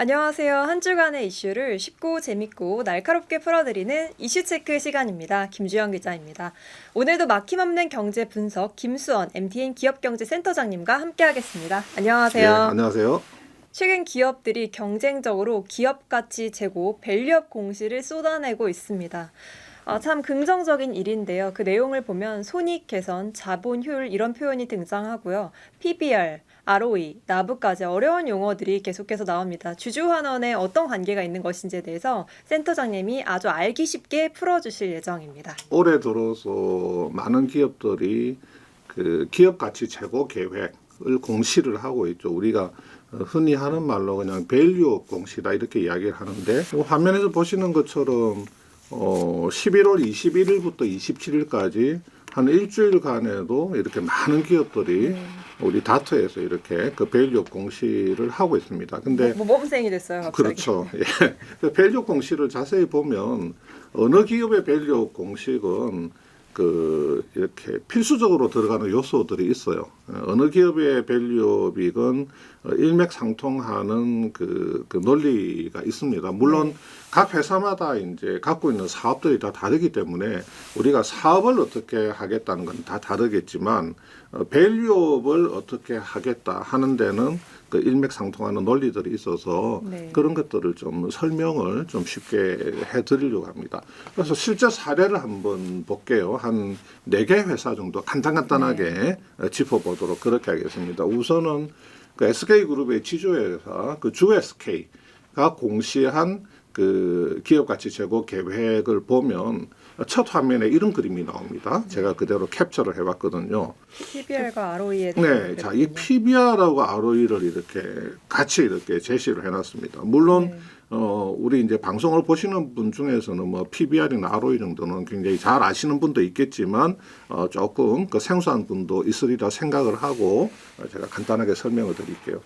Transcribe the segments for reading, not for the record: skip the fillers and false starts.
안녕하세요. 한 주간의 이슈를 쉽고 재밌고 날카롭게 풀어드리는 이슈체크 시간입니다. 김주영 기자입니다. 오늘도 막힘없는 경제 분석 김수원 MTN 기업경제센터장님과 함께하겠습니다. 안녕하세요. 안녕하세요. 최근 기업들이 경쟁적으로 기업가치 제고, 밸류업 공시를 쏟아내고 있습니다. 참 긍정적인 일인데요. 그 내용을 보면 손익 개선, 자본 효율 이런 표현이 등장하고요. PBR, ROE, 나브까지 어려운 용어들이 계속해서 나옵니다. 주주환원에 어떤 관계가 있는 것인지에 대해서 센터장님이 아주 알기 쉽게 풀어주실 예정입니다. 올해 들어서 많은 기업들이 그 기업 가치 제고 계획을 공시를 하고 있죠. 우리가 흔히 하는 말로 그냥 밸류업 공시다 이렇게 이야기를 하는데 화면에서 보시는 것처럼 11월 21일부터 27일까지 한 일주일간에도 이렇게 많은 기업들이 우리 다트에서 이렇게 그 밸류업 공시를 하고 있습니다. 근데 모범생이 됐어요, 갑자기. 그렇죠. 예. 그 밸류업 공시를 자세히 보면 어느 기업의 밸류업 공식은 이렇게 필수적으로 들어가는 요소들이 있어요. 어느 기업의 밸류업이건 일맥상통하는 그 논리가 있습니다. 물론 각 회사마다 이제 갖고 있는 사업들이 다 다르기 때문에 우리가 사업을 어떻게 하겠다는 건 다 다르겠지만 밸류업을 어떻게 하겠다 하는 데는 그 일맥상통하는 논리들이 있어서 그런 것들을 좀 설명을 좀 쉽게 해드리려고 합니다. 그래서 실제 사례를 한번 볼게요. 한 4개 회사 정도 간단하게 짚어보도록 그렇게 하겠습니다. 우선은 그 SK그룹의 지주회사 그 주SK가 공시한 그 기업가치 제고 계획을 보면 첫 화면에 이런 그림이 나옵니다. 제가 그대로 캡처를 해봤거든요. PBR과 ROE에 네, 자, 이 PBR하고 ROE를 이렇게 같이 이렇게 제시를 해놨습니다. 물론 우리 이제 방송을 보시는 분 중에서는 뭐 PBR이나 ROE 정도는 굉장히 잘 아시는 분도 있겠지만 조금 그 생소한 분도 있으리라 생각을 하고 제가 간단하게 설명을 드릴게요.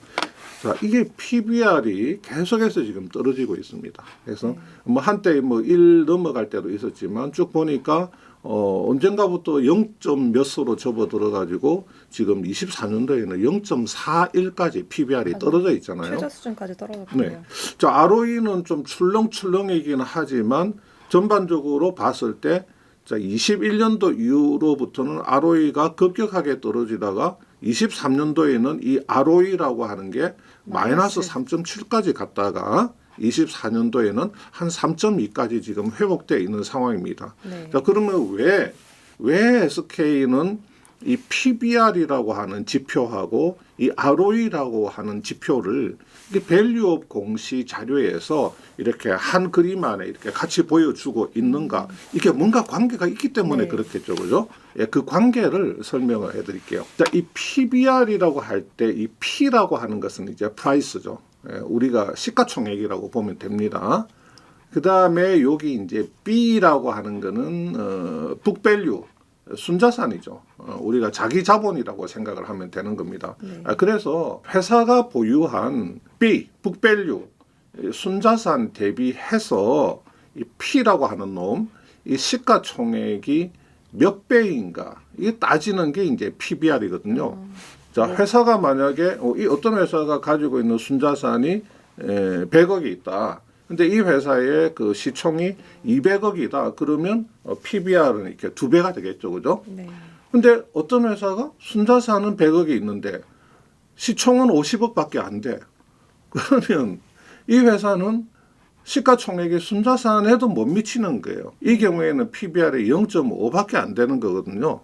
자, 이게 PBR이 계속해서 지금 떨어지고 있습니다. 그래서 뭐 한때 뭐 1 넘어갈 때도 있었지만 쭉 보니까 언젠가부터 0. 몇 수로 접어 들어가지고 지금 24년도에는 0.41까지 PBR이 떨어져 있잖아요. 최저 수준까지 떨어졌군요. 네. 자, ROE는 좀 출렁출렁이긴 하지만 전반적으로 봤을 때 자, 21년도 이후로부터는 ROE가 급격하게 떨어지다가 23년도에는 이 ROE라고 하는 게 마이너스 3.7까지 갔다가 24년도에는 한 3.2까지 지금 회복되어 있는 상황입니다. 자, 그러면 왜 SK는 이 PBR이라고 하는 지표하고 이 ROE라고 하는 지표를 이 밸류업 공시 자료에서 이렇게 한 그림 안에 이렇게 같이 보여주고 있는가? 이게 뭔가 관계가 있기 때문에 그렇겠죠, 그죠? 예, 그 관계를 설명을 해드릴게요. 자, 이 PBR이라고 할 때 이 P라고 하는 것은 이제 프라이스죠. 예, 우리가 시가총액이라고 보면 됩니다. 그 다음에 여기 이제 B라고 하는 거는 북밸류. 순자산이죠. 우리가 자기 자본이라고 생각을 하면 되는 겁니다. 그래서 회사가 보유한 B, 북밸류, 순자산 대비해서 이 P라고 하는 놈, 이 시가총액이 몇 배인가 이게 따지는 게 이제 PBR이거든요. 자, 회사가 만약에 이 어떤 회사가 가지고 있는 순자산이 100억이 있다. 근데 이 회사의 그 시총이 200억이다. 그러면 PBR은 이렇게 2배가 되겠죠. 그죠? 근데 어떤 회사가 순자산은 100억이 있는데 시총은 50억밖에 안 돼. 그러면 이 회사는 시가총액이 순자산에도 못 미치는 거예요. 이 경우에는 PBR이 0.5밖에 안 되는 거거든요.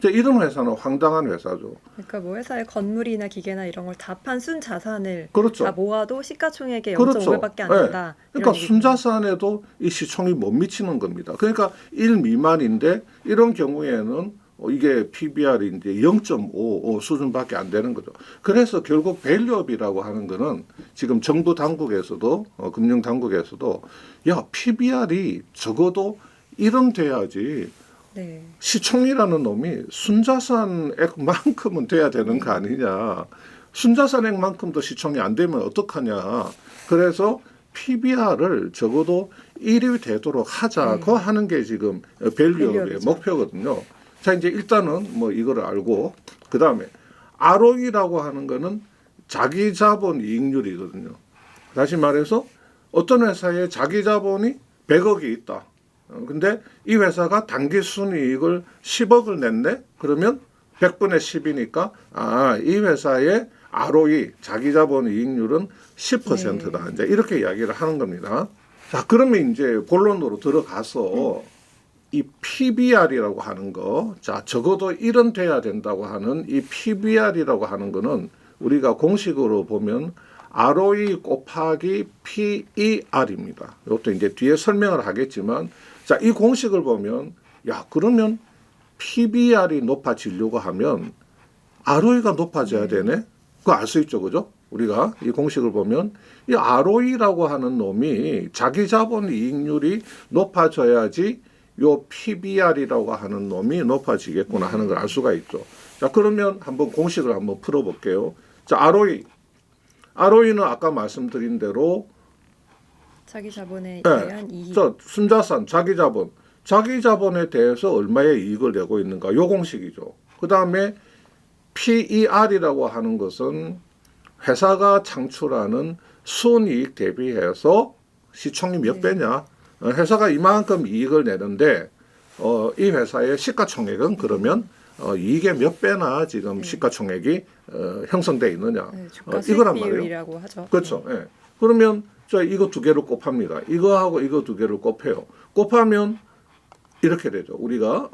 이런 회사는 황당한 회사죠. 그러니까 뭐 회사의 건물이나 기계나 이런 걸 다 판 순자산을 그렇죠. 다 모아도 시가총액의 그렇죠. 0.5배밖에 안 된다. 그러니까 순자산에도 이 시총이 못 미치는 겁니다. 그러니까 1 미만인데 이런 경우에는 이게 PBR이 이제 0.5 수준밖에 안 되는 거죠. 그래서 결국 밸류업이라고 하는 거는 지금 정부 당국에서도 금융 당국에서도 야, PBR이 적어도 이런 돼야지. 시총이라는 놈이 순자산액만큼은 돼야 되는 거 아니냐. 순자산액만큼도 시총이 안 되면 어떡하냐. 그래서 PBR을 적어도 1위 되도록 하자고 하는 게 지금 밸류업의 목표거든요. 자, 이제 일단은 뭐 이거를 알고 그다음에 ROE라고 하는 거는 자기 자본 이익률이거든요. 다시 말해서 어떤 회사에 자기 자본이 100억이 있다. 근데 이 회사가 단기 순이익을 10억을 냈네? 그러면 100분의 10이니까 이 회사의 ROE, 자기 자본 이익률은 10%다. 이제 이렇게 이야기를 하는 겁니다. 자, 그러면 이제 본론으로 들어가서 이 PBR이라고 하는 거, 자, 적어도 1은 돼야 된다고 하는 이 PBR이라고 하는 거는 우리가 공식으로 보면 ROE 곱하기 PER입니다. 이것도 이제 뒤에 설명을 하겠지만, 자, 이 공식을 보면, 야, 그러면 PBR이 높아지려고 하면 ROE가 높아져야 되네? 그거 알 수 있죠, 그죠? 우리가 이 공식을 보면 이 ROE라고 하는 놈이 자기 자본 이익률이 높아져야지 요 PBR이라고 하는 놈이 높아지겠구나 하는 걸 알 수가 있죠. 자, 그러면 한번 공식을 한번 풀어볼게요. 자, ROE는 아까 말씀드린 대로 자기 자본에 대한 이익. 저 순자산, 자기 자본에 대해서 얼마의 이익을 내고 있는가, 요 공식이죠. 그 다음에 PER이라고 하는 것은 회사가 창출하는 순이익 대비해서 시총이 몇 배냐. 회사가 이만큼 이익을 내는데 이 회사의 시가총액은 그러면 이익의 몇 배나 지금 시가총액이 형성돼 있느냐. 네, 주가 이거란 수익 말이에요. 비율이라고 하죠. 그렇죠. 예. 그러면 저 이거 두 개를 곱합니다. 이거하고 이거 두 개를 곱해요. 곱하면 이렇게 되죠. 우리가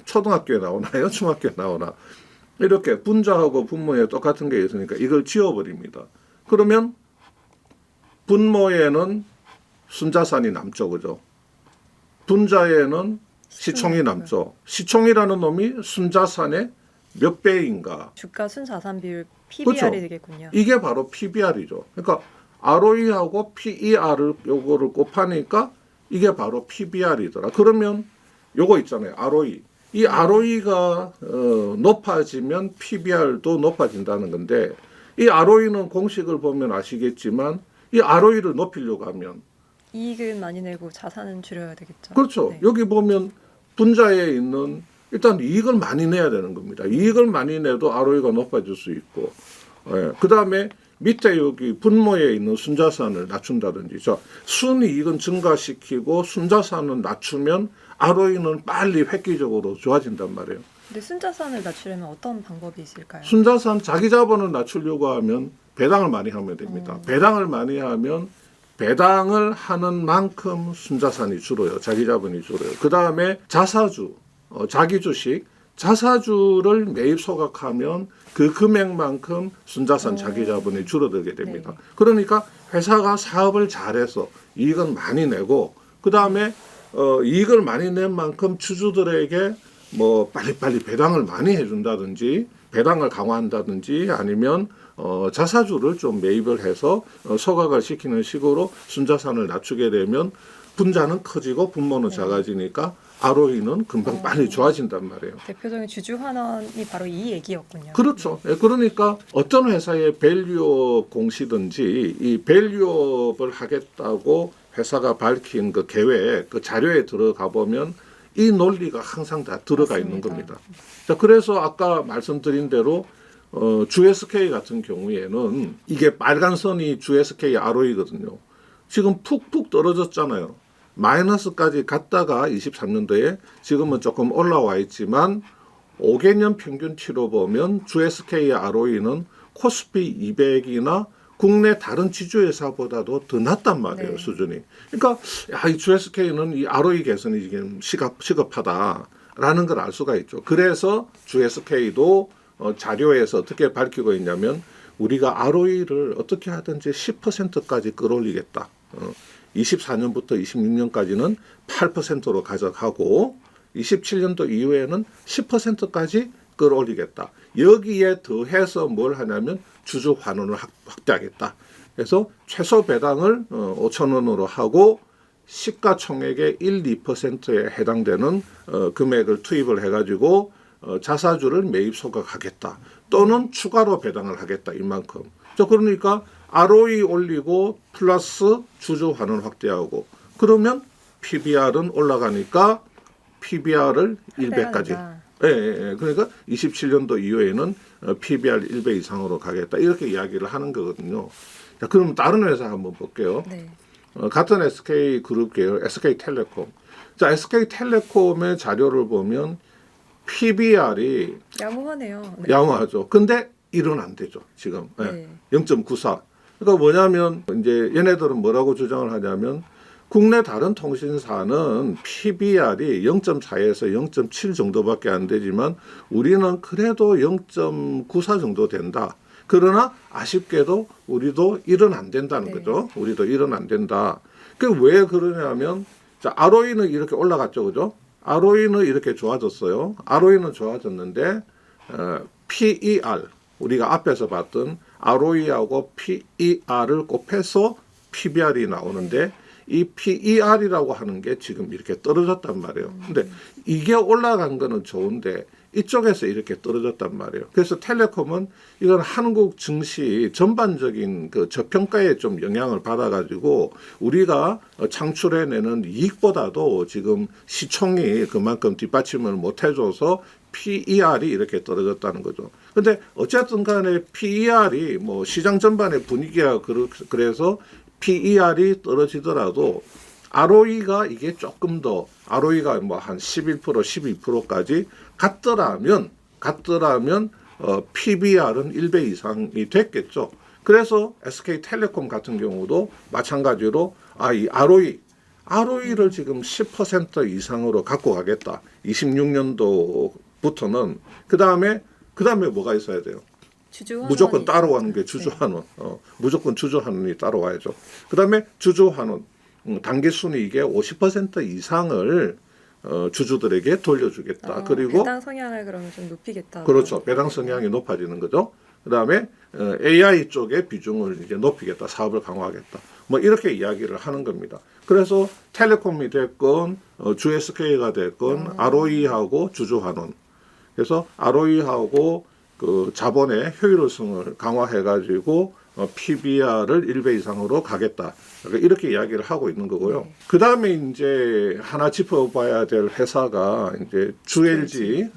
초등학교에 나오나요? 중학교에 나오나? 이렇게 분자하고 분모에 똑같은 게 있으니까 이걸 지워버립니다. 그러면 분모에는 순자산이 남죠, 그죠? 분자에는 시총이 남죠. 시총이라는 놈이 순자산의 몇 배인가? 주가 순자산 비율 PBR이 그렇죠. 되겠군요. 이게 바로 PBR이죠. 그러니까 ROE하고 PER을 요거를 곱하니까 이게 바로 PBR이더라. 그러면 요거 있잖아요. ROE. 이 ROE가 높아지면 PBR도 높아진다는 건데, 이 ROE는 공식을 보면 아시겠지만 이 ROE를 높이려고 하면 이익을 많이 내고 자산은 줄여야 되겠죠. 그렇죠. 네. 여기 보면 분자에 있는 일단 이익을 많이 내야 되는 겁니다. 이익을 많이 내도 ROE가 높아질 수 있고, 그 다음에 밑에 여기 분모에 있는 순자산을 낮춘다든지, 순이익은 증가시키고 순자산은 낮추면 ROE는 빨리 획기적으로 좋아진단 말이에요. 근데 순자산을 낮추려면 어떤 방법이 있을까요? 순자산 자기 자본을 낮추려고 하면 배당을 많이 하면 됩니다. 배당을 많이 하면 배당을 하는 만큼 순자산이 줄어요. 자기 자본이 줄어요. 그 다음에 자사주, 자기 주식, 자사주를 매입 소각하면 그 금액만큼 순자산 자기 자본이 줄어들게 됩니다. 네. 그러니까 회사가 사업을 잘해서 이익은 많이 내고, 그 다음에 이익을 많이 낸 만큼 주주들에게 뭐 빨리빨리 배당을 많이 해준다든지, 배당을 강화한다든지, 아니면 자사주를 좀 매입을 해서 소각을 시키는 식으로 순자산을 낮추게 되면 분자는 커지고 분모는 작아지니까 ROE는 금방 빨리 좋아진단 말이에요. 대표적인 주주 환원이 바로 이 얘기였군요. 그렇죠. 예, 그러니까 어떤 회사의 밸류업 공시든지 이 밸류업을 하겠다고 회사가 밝힌 그 계획, 그 자료에 들어가 보면 이 논리가 항상 다 들어가 있는 겁니다. 자, 그래서 아까 말씀드린 대로 GSK 같은 경우에는 이게 빨간 선이 GSK ROE거든요. 지금 푹푹 떨어졌잖아요. 마이너스까지 갔다가 23년도에 지금은 조금 올라와 있지만 5개년 평균치로 보면 GSK ROE는 코스피 200이나 국내 다른 지주회사보다도 더 낮단 말이에요. 네. 수준이. 그러니까 이 GSK는 이 ROE 개선이 지금 시급하다라는 걸 알 수가 있죠. 그래서 GSK도 자료에서 어떻게 밝히고 있냐면 우리가 ROE를 어떻게 하든지 10%까지 끌어올리겠다. 24년부터 26년까지는 8%로 가져가고 27년도 이후에는 10%까지 끌어올리겠다. 여기에 더해서 뭘 하냐면 주주 환원을 확대하겠다. 그래서 최소 배당을 5천 원으로 하고 시가총액의 1, 2%에 해당되는 금액을 투입을 해가지고 자사주를 매입 소각하겠다. 또는 추가로 배당을 하겠다. 이만큼. 그러니까 ROE 올리고 플러스 주주 환원 확대하고 그러면 PBR은 올라가니까 PBR을 100까지. 예. 그러니까 27년도 이후에는 PBR 1배 이상으로 가겠다 이렇게 이야기를 하는 거거든요. 자, 그럼 다른 회사 한번 볼게요. 네. 같은 SK 그룹 계열 SK텔레콤. 자, SK텔레콤의 자료를 보면 PBR이 양호하네요. 네. 양호하죠. 근데 1은 안 되죠. 지금 네. 0.94. 그러니까 뭐냐면 이제 얘네들은 뭐라고 주장을 하냐면 국내 다른 통신사는 PBR이 0.4에서 0.7 정도밖에 안 되지만 우리는 그래도 0.94 정도 된다. 그러나 아쉽게도 우리도 1은 안 된다는 네. 거죠. 우리도 1은 안 된다. 그 왜 그러냐면 자, ROE는 이렇게 올라갔죠. 그죠? ROE는 이렇게 좋아졌어요. ROE는 좋아졌는데 PER 우리가 앞에서 봤던 ROE하고 PER을 곱해서 PBR이 나오는데 이 PER이라고 하는 게 지금 이렇게 떨어졌단 말이에요. 근데 이게 올라간 거는 좋은데 이쪽에서 이렇게 떨어졌단 말이에요. 그래서 텔레콤은 이건 한국 증시 전반적인 그 저평가에 좀 영향을 받아가지고 우리가 창출해내는 이익보다도 지금 시총이 그만큼 뒷받침을 못 해줘서 PER이 이렇게 떨어졌다는 거죠. 근데 어쨌든 간에 PER이 뭐 시장 전반의 분위기가 그래서 PER이 떨어지더라도 ROE가 이게 조금 더 ROE가 뭐 한 11% 12%까지 갔더라면 PBR은 1배 이상이 됐겠죠. 그래서 SK텔레콤 같은 경우도 마찬가지로 이 ROE를 지금 10% 이상으로 갖고 가겠다. 26년도부터는 그다음에 뭐가 있어야 돼요? 주주환원이 무조건 따라오는 게 있죠. 주주환원. 무조건 주주환원이 따라와야죠. 그다음에 주주환원 단기순이익의 50% 이상을 주주들에게 돌려주겠다. 그리고 배당 성향을 그러면 좀 높이겠다. 그렇죠. 배당 성향이 높아지는 거죠. 그다음에 AI 쪽의 비중을 이제 높이겠다. 사업을 강화하겠다. 뭐 이렇게 이야기를 하는 겁니다. 그래서 텔레콤이 됐건 주 SK가 됐건 ROE하고 주주환원. 그래서 ROE하고 그 자본의 효율성을 강화해가지고 PBR을 1배 이상으로 가겠다. 이렇게 이야기를 하고 있는 거고요. 그 다음에 이제 하나 짚어봐야 될 회사가 이제 GLG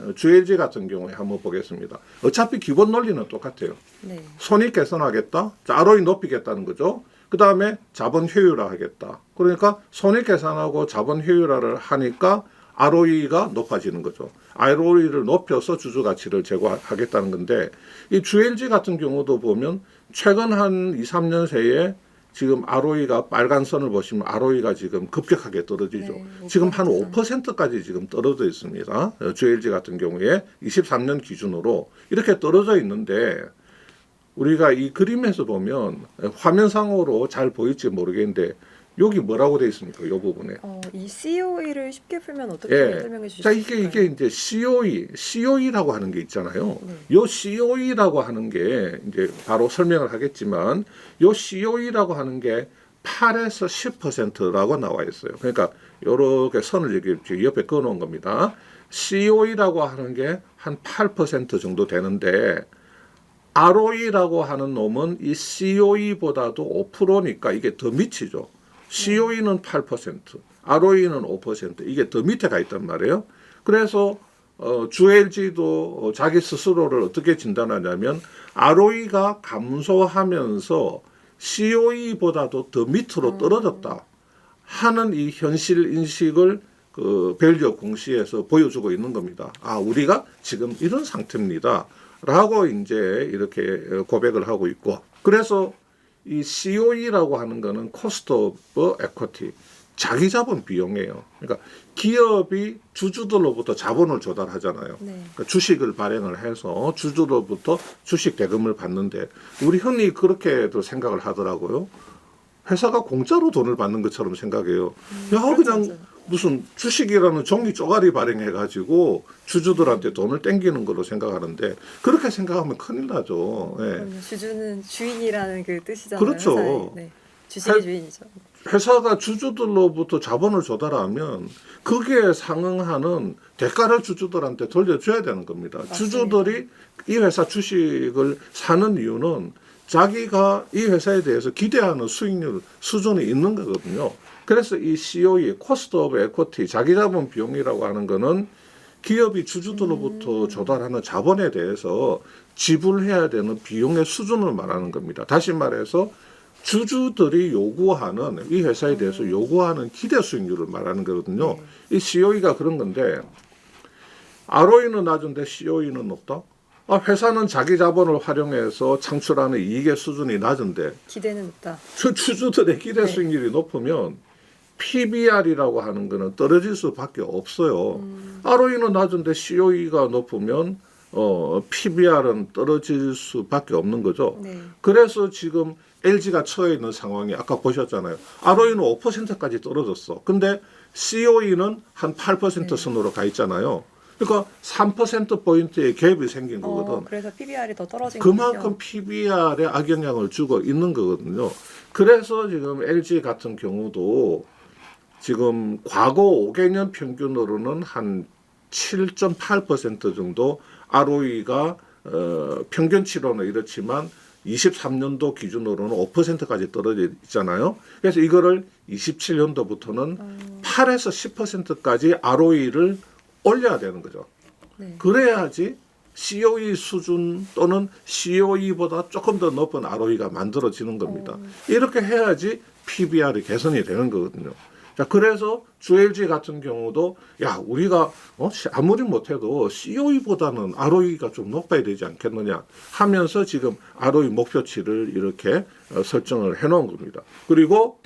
같은 경우에 한번 보겠습니다. 어차피 기본 논리는 똑같아요. 네. 손익 개선하겠다. 자, ROE 높이겠다는 거죠. 그 다음에 자본 효율화 하겠다. 그러니까 손익 계산하고 자본 효율화를 하니까 ROE가 높아지는 거죠. ROE를 높여서 주주 가치를 제고하겠다는 건데 이 GLG 같은 경우도 보면 최근 한 2, 3년 새에 지금 ROE가 빨간 선을 보시면 ROE가 지금 급격하게 떨어지죠. 네, 지금 한 5%까지 지금 떨어져 있습니다. GLG 같은 경우에 23년 기준으로 이렇게 떨어져 있는데 우리가 이 그림에서 보면 화면상으로 잘 보일지 모르겠는데 여기 뭐라고 되어 있습니까? 이 부분에. 이 COE를 쉽게 풀면 어떻게 설명해 주실 자, 수 있을까요? 이게 이제 COE라고 하는 게 있잖아요. 요 COE라고 하는 게 이제 바로 설명을 하겠지만 요 COE라고 하는 게 8에서 10%라고 나와 있어요. 그러니까 요렇게 선을 이렇게 옆에 그어 놓은 겁니다. COE라고 하는 게 한 8% 정도 되는데 ROE라고 하는 놈은 이 COE보다도 5%니까 이게 더 미치죠. COE는 8%, ROE는 5%, 이게 더 밑에 가 있단 말이에요. 그래서 GLG도 자기 스스로를 어떻게 진단하냐면 ROE가 감소하면서 COE보다도 더 밑으로 떨어졌다 하는 이 현실 인식을 그 밸류업 공시에서 보여주고 있는 겁니다. 우리가 지금 이런 상태입니다. 라고 이제 이렇게 고백을 하고 있고, 그래서 이 COE라고 하는 거는 코스트 오브 에쿼티, 자기 자본 비용이에요. 그러니까 기업이 주주들로부터 자본을 조달하잖아요. 네. 그러니까 주식을 발행을 해서 주주로부터 주식 대금을 받는데 우리 흔히 그렇게도 생각을 하더라고요. 회사가 공짜로 돈을 받는 것처럼 생각해요. 그냥 무슨 주식이라는 종이 쪼가리 발행해가지고 주주들한테 돈을 땡기는 걸로 생각하는데 그렇게 생각하면 큰일 나죠. 주주는 주인이라는 그 뜻이잖아요. 그렇죠. 회사의. 네. 주식의 주인이죠. 회사가 주주들로부터 자본을 조달하면 거기에 상응하는 대가를 주주들한테 돌려줘야 되는 겁니다. 맞습니다. 주주들이 이 회사 주식을 사는 이유는 자기가 이 회사에 대해서 기대하는 수익률 수준이 있는 거거든요. 그래서 이 COE, 코스트 오브 에쿼티, 자기 자본 비용이라고 하는 거는 기업이 주주들로부터 조달하는 자본에 대해서 지불해야 되는 비용의 수준을 말하는 겁니다. 다시 말해서 주주들이 요구하는 이 회사에 대해서 요구하는 기대 수익률을 말하는 거거든요. 이 COE가 그런 건데 ROE는 낮은데 COE는 높다? 회사는 자기 자본을 활용해서 창출하는 이익의 수준이 낮은데 기대는 높다. 주주들의 기대 수익률이 높으면 PBR이라고 하는 거는 떨어질 수밖에 없어요. ROE는 낮은데 COE가 높으면 PBR은 떨어질 수밖에 없는 거죠. 네. 그래서 지금 LG가 처해 있는 상황이 아까 보셨잖아요. ROE는 5%까지 떨어졌어. 근데 COE는 한 8% 선으로 가 있잖아요. 그러니까 3%포인트의 갭이 생긴 거거든. 그래서 PBR이 더 떨어진 그만큼 거죠. PBR에 악영향을 주고 있는 거거든요. 그래서 지금 LG 같은 경우도 지금 과거 5개년 평균으로는 한 7.8% 정도 ROE가 평균치로는 이렇지만 23년도 기준으로는 5%까지 떨어져 있잖아요. 그래서 이거를 27년도부터는 8에서 10%까지 ROE를 올려야 되는 거죠. 네. 그래야지 COE 수준 또는 COE보다 조금 더 높은 ROE가 만들어지는 겁니다. 이렇게 해야지 PBR이 개선이 되는 거거든요. 자, 그래서 주LG 같은 경우도 우리가 아무리 못해도 COE보다는 ROE가 좀 높아야 되지 않겠느냐 하면서 지금 ROE 목표치를 이렇게 설정을 해놓은 겁니다. 그리고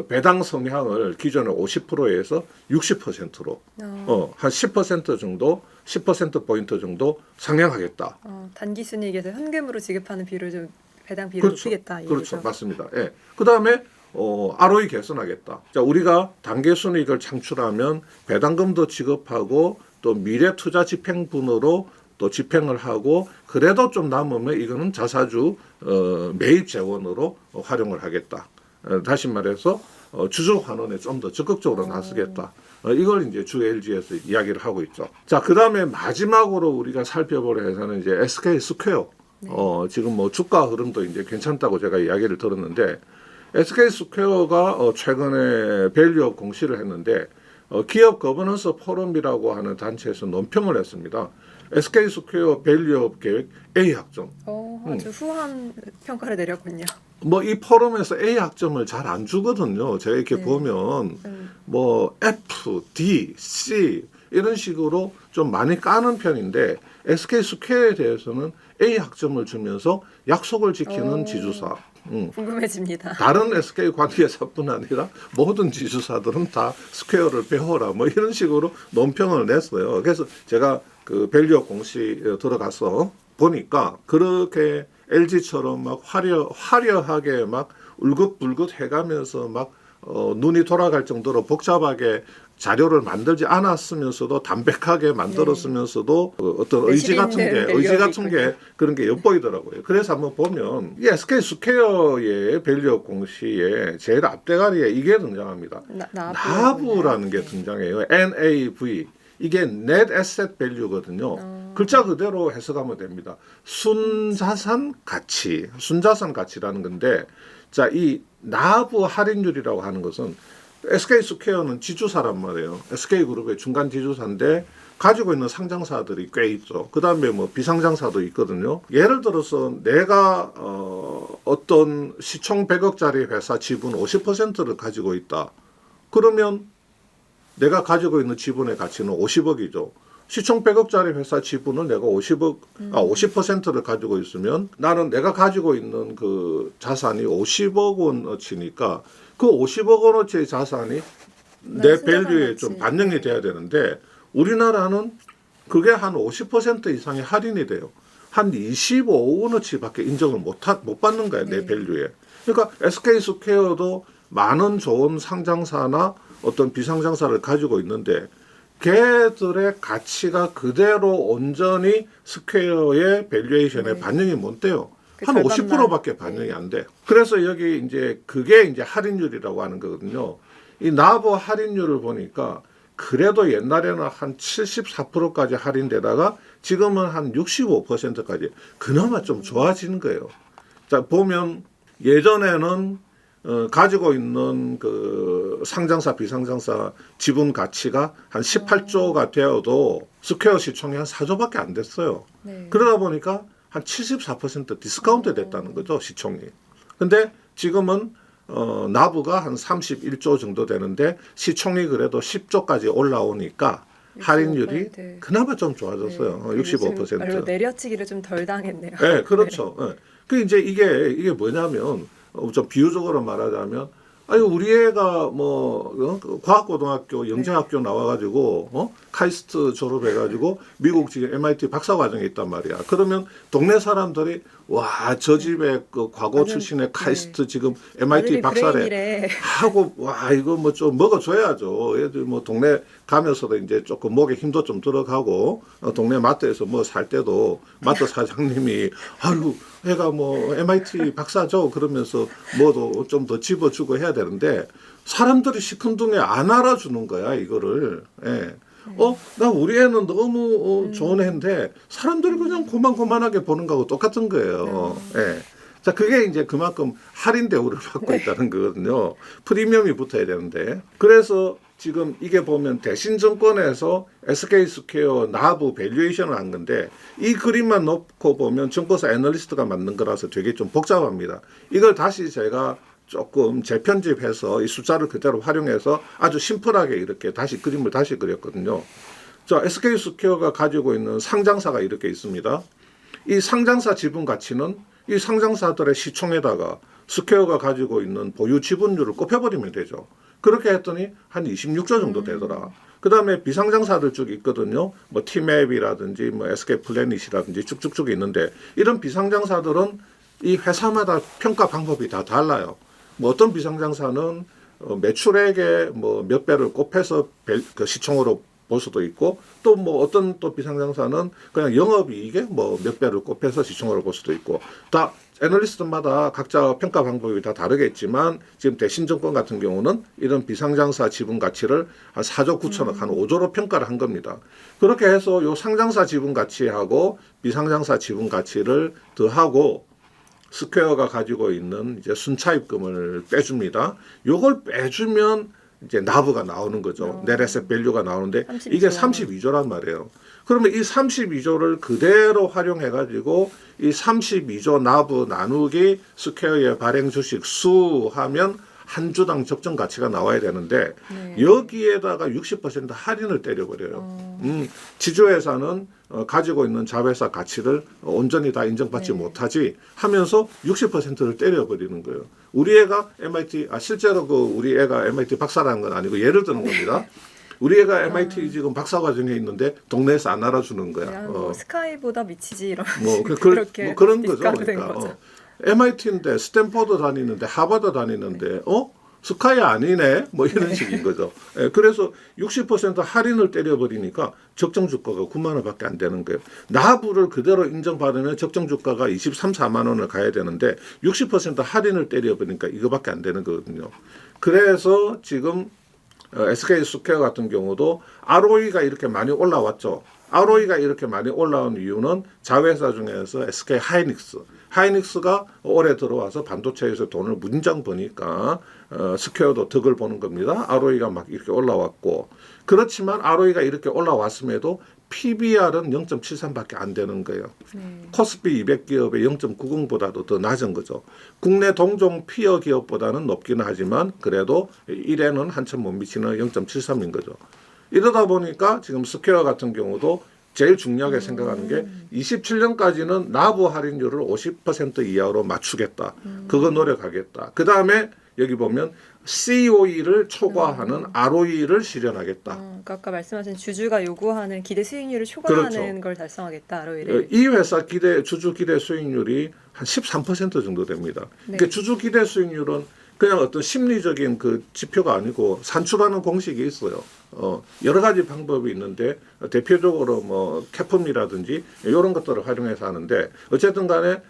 배당 성향을 기존의 50%에서 60%로 한 10% 정도, 10%포인트 정도 상향하겠다. 단기 순이익에서 현금으로 지급하는 비율을 좀 배당 비율을 높이겠다. 이 그렇죠. 얘기죠. 맞습니다. 예. 그다음에 ROE 개선하겠다. 자, 우리가 단계 순이익을 창출하면 배당금도 지급하고 또 미래 투자 집행분으로 또 집행을 하고 그래도 좀 남으면 이거는 자사주 매입 재원으로 활용을 하겠다. 다시 말해서 주주 환원에 좀 더 적극적으로 나서겠다. 이걸 이제 주 LG에서 이야기를 하고 있죠. 자, 그다음에 마지막으로 우리가 살펴볼 회사는 이제 SK 스퀘어. 지금 뭐 주가 흐름도 이제 괜찮다고 제가 이야기를 들었는데 SK 스퀘어가 최근에 밸류업 공시를 했는데 기업 거버넌스 포럼이라고 하는 단체에서 논평을 했습니다. SK 스퀘어 밸류업 계획 A 학점. 아주 후한 평가를 내렸군요. 뭐 이 포럼에서 A 학점을 잘 안 주거든요. 제가 이렇게 보면 뭐 F, D, C 이런 식으로 좀 많이 까는 편인데 SK 스퀘어에 대해서는 A 학점을 주면서 약속을 지키는 지주사. 궁금해집니다. 다른 SK 관계사뿐 아니라 모든 지주사들은 다 스퀘어를 배워라 뭐 이런 식으로 논평을 냈어요. 그래서 제가 그 밸류업 공시 들어가서 보니까 그렇게 LG처럼 막 화려하게 막 울긋불긋 해가면서 막 눈이 돌아갈 정도로 복잡하게 자료를 만들지 않았으면서도 담백하게 만들었으면서도 어떤 의지 같은 게 그런 게 엿보이더라고요. 그래서 한번 보면 이 SK 스퀘어의 밸류업 공시에 제일 앞대가리에 이게 등장합니다. 나부라는 게 등장해요. NAV. 이게 Net Asset Value거든요. 글자 그대로 해석하면 됩니다. 순자산 가치라는 건데, 자, 이 나부 할인율이라고 하는 것은 SK 스퀘어는 지주사란 말이에요. SK 그룹의 중간 지주사인데 가지고 있는 상장사들이 꽤 있죠. 그 다음에 뭐 비상장사도 있거든요. 예를 들어서 내가 어떤 시총 100억짜리 회사 지분 50%를 가지고 있다. 그러면 내가 가지고 있는 지분의 가치는 50억이죠. 시총 100억짜리 회사 지분을 내가 50%를 가지고 있으면 나는 내가 가지고 있는 그 자산이 50억 원어치니까 그 50억 원어치의 자산이 내 밸류에 좀 반영이 돼야 되는데 우리나라는 그게 한 50% 이상이 할인이 돼요. 한 25원어치밖에 인정을 못 받는 거야, 내 밸류에. 그러니까 SK 스퀘어도 많은 좋은 상장사나 어떤 비상장사를 가지고 있는데 걔들의 가치가 그대로 온전히 스퀘어의 밸류에이션에 반영이 못 돼요. 한 50%밖에 반영이 안 돼. 그래서 여기 이제 그게 이제 할인율이라고 하는 거거든요. 이 나부 할인율을 보니까 그래도 옛날에는 한 74%까지 할인되다가 지금은 한 65%까지 그나마 좀 좋아지는 거예요. 자, 보면 예전에는 가지고 있는 그 상장사 비상장사 지분 가치가 한 18조가 되어도 스퀘어 시총이 한 4조밖에 안 됐어요. 네. 그러다 보니까 한 74% 디스카운트 됐다는 거죠, 시총이. 근데 지금은 나부가 한 31조 정도 되는데 시총이 그래도 10조까지 올라오니까 할인율이 65%. 그나마 좀 좋아졌어요. 네. 65%. 말로 내려치기를 좀 덜 당했네요. 네, 그렇죠. 네. 그 이제 이게 뭐냐면 좀 비유적으로 말하자면 아니 우리 애가 뭐 과학고등학교 영재학교 나와가지고 카이스트 졸업해가지고 미국 지금 MIT 박사과정에 있단 말이야. 그러면 동네 사람들이 와 저 집에 그 과거 완전, 출신의 카이스트 네. 지금 MIT 아들이 박사래 브레인이래. 하고 와 이거 뭐 좀 먹어줘야죠. 애들 뭐 동네 가면서도 이제 조금 목에 힘도 좀 들어가고 동네 마트에서 뭐 살 때도 마트 사장님이 아이고 애가 뭐 MIT 박사죠 그러면서 뭐도 좀 더 집어주고 해야 되는데 사람들이 시큰둥해 안 알아주는 거야 이거를. 예. 나 우리 애는 너무 좋은 애인데 사람들이 그냥 고만고만하게 보는 거하고 똑같은 거예요. 예. 자, 그게 이제 그만큼 할인 대우를 받고 있다는 거거든요. 프리미엄이 붙어야 되는데. 그래서 지금 이게 보면 대신증권에서 SK스퀘어 나부 밸류에이션을 한 건데 이 그림만 놓고 보면 증권사 애널리스트가 만든 거라서 되게 좀 복잡합니다. 이걸 다시 제가 조금 재편집해서 이 숫자를 그대로 활용해서 아주 심플하게 이렇게 다시 그림을 다시 그렸거든요. 자, SK스퀘어가 가지고 있는 상장사가 이렇게 있습니다. 이 상장사 지분 가치는 이 상장사들의 시총에다가 스퀘어가 가지고 있는 보유 지분율을 곱해버리면 되죠. 그렇게 했더니 한 26조 정도 되더라. 그 다음에 비상장사들 쭉 있거든요. 뭐 티맵이라든지 뭐 SK플래닛이라든지 쭉쭉쭉 있는데 이런 비상장사들은 이 회사마다 평가 방법이 다 달라요. 뭐 어떤 비상장사는 매출액의 뭐 몇 배를 곱해서 그 시총으로 볼 수도 있고 또 뭐 어떤 또 비상장사는 그냥 영업이익에 뭐 몇 배를 곱해서 시총으로 볼 수도 있고 다 애널리스트마다 각자 평가 방법이 다 다르겠지만 지금 대신증권 같은 경우는 이런 비상장사 지분 가치를 한 4조 9천억 한 5조로 평가를 한 겁니다. 그렇게 해서 요 상장사 지분 가치하고 비상장사 지분 가치를 더하고 스퀘어가 가지고 있는 이제 순차입금을 빼줍니다. 요걸 빼주면 이제 나부가 나오는 거죠. 넷에셋 밸류가 나오는데 32조. 이게 32조란 말이에요. 그러면 이 32조를 그대로 활용해 가지고 이 32조 나부 나누기 스퀘어의 발행 주식 수 하면 한 주당 적정 가치가 나와야 되는데 여기에다가 60% 할인을 때려버려요. 지주회사는 가지고 있는 자회사 가치를 온전히 다 인정받지 못하지 하면서 60%를 때려버리는 거예요. 우리 애가 MIT 실제로 그 우리 애가 MIT 박사라는 건 아니고 예를 드는 겁니다. 우리 애가 MIT 지금 박사과정에 있는데 동네에서 안 알아주는 거야. 뭐 스카이보다 미치지 이런 뭐 그렇게 뭐 그런 거죠. 디스카운트 된 그러니까 거죠. MIT인데 스탠퍼드 다니는데 하버드 다니는데 스카이 아니네 뭐 이런 식인 거죠. 예, 그래서 60% 할인을 때려버리니까 적정 주가가 9만 원밖에 안 되는 거예요. 나부를 그대로 인정받으면 적정 주가가 23, 4만 원을 가야 되는데 60% 할인을 때려버리니까 이거밖에 안 되는 거거든요. 그래서 지금 SK스퀘어 같은 경우도 ROE가 이렇게 많이 올라왔죠. ROE가 이렇게 많이 올라온 이유는 자회사 중에서 SK 하이닉스가 올해 들어와서 반도체에서 돈을 무진장 버니까 스퀘어도 덕을 보는 겁니다. ROE가 막 이렇게 올라왔고 그렇지만 ROE가 이렇게 올라왔음에도 PBR은 0.73밖에 안 되는 거예요. 코스피 200기업의 0.90보다도 더 낮은 거죠. 국내 동종 피어 기업보다는 높기는 하지만 그래도 1에는 한참 못 미치는 0.73인 거죠. 이러다 보니까 지금 스퀘어 같은 경우도 제일 중요하게 생각하는 게 27년까지는 나부 할인율을 50% 이하로 맞추겠다. 그거 노력하겠다. 그 다음에 여기 보면 COE를 초과하는 ROE를 실현하겠다. 그러니까 아까 말씀하신 주주가 요구하는 기대 수익률을 초과하는 그렇죠. 걸 달성하겠다. ROE를. 이 회사 주주 기대 수익률이 한 13% 정도 됩니다. 그러니까 주주 기대 수익률은 그냥 어떤 심리적인 그 지표가 아니고 산출하는 공식이 있어요. 여러 가지 방법이 있는데 대표적으로 뭐 캐품이라든지 이런 것들을 활용해서 하는데 어쨌든 간에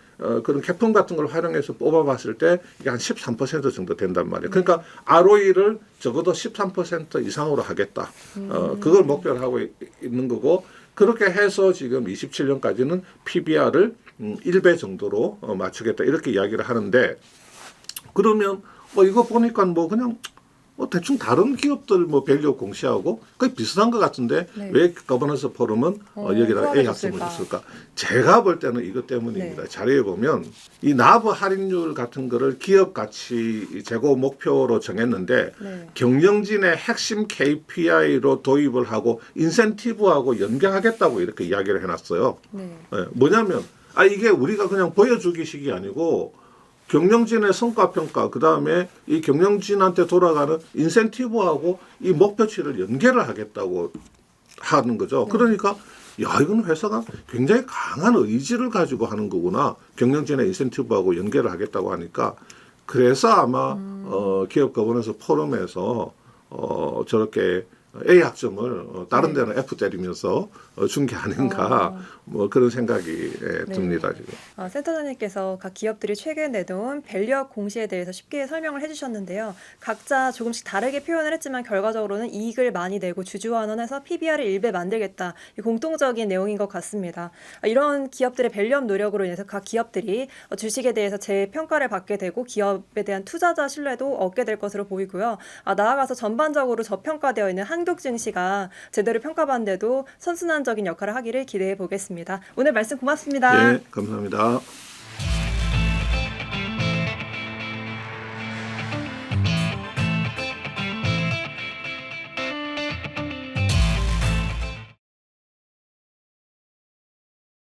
그런 캐품 같은 걸 활용해서 뽑아봤을 때 이게 한 13% 정도 된단 말이에요. 그러니까 ROE를 적어도 13% 이상으로 하겠다. 그걸 목표로 하고 있는 거고 그렇게 해서 지금 27년까지는 PBR을 1배 정도로 맞추겠다 이렇게 이야기를 하는데 그러면 뭐 이거 보니까 뭐 그냥 뭐 대충 다른 기업들 뭐 밸류업 공시하고 거의 비슷한 것 같은데 네. 왜 거버넌스 포럼은 여기다 A 학점을 포함해줬을까? 줬을까? 제가 볼 때는 이것 때문입니다. 네. 자료에 보면 이 나부 할인율 같은 거를 기업 가치 제고 목표로 정했는데 네. 경영진의 핵심 KPI로 도입을 하고 인센티브하고 연계하겠다고 이렇게 이야기를 해놨어요. 네. 예, 뭐냐면 이게 우리가 그냥 보여주기식이 아니고 경영진의 성과 평가 그다음에 이 경영진한테 돌아가는 인센티브하고 이 목표치를 연계를 하겠다고 하는 거죠. 그러니까 야 이건 회사가 굉장히 강한 의지를 가지고 하는 거구나. 경영진의 인센티브하고 연계를 하겠다고 하니까 그래서 아마 기업 거버넌스 포럼에서 저렇게 A 학점을 다른 데는 F 때리면서 준 게 아닌가 뭐 그런 생각이 듭니다 지금. 센터장님께서 각 기업들이 최근 내놓은 밸류업 공시에 대해서 쉽게 설명을 해주셨는데요. 각자 조금씩 다르게 표현을 했지만 결과적으로는 이익을 많이 내고 주주환원해서 PBR을 1배 만들겠다. 이 공통적인 내용인 것 같습니다. 이런 기업들의 밸류업 노력으로 인해서 각 기업들이 주식에 대해서 재평가를 받게 되고 기업에 대한 투자자 신뢰도 얻게 될 것으로 보이고요. 나아가서 전반적으로 저평가되어 있는 한국 증시가 제대로 평가받는데도 선순환적인 역할을 하기를 기대해 보겠습니다. 오늘 말씀 고맙습니다. 예, 감사합니다.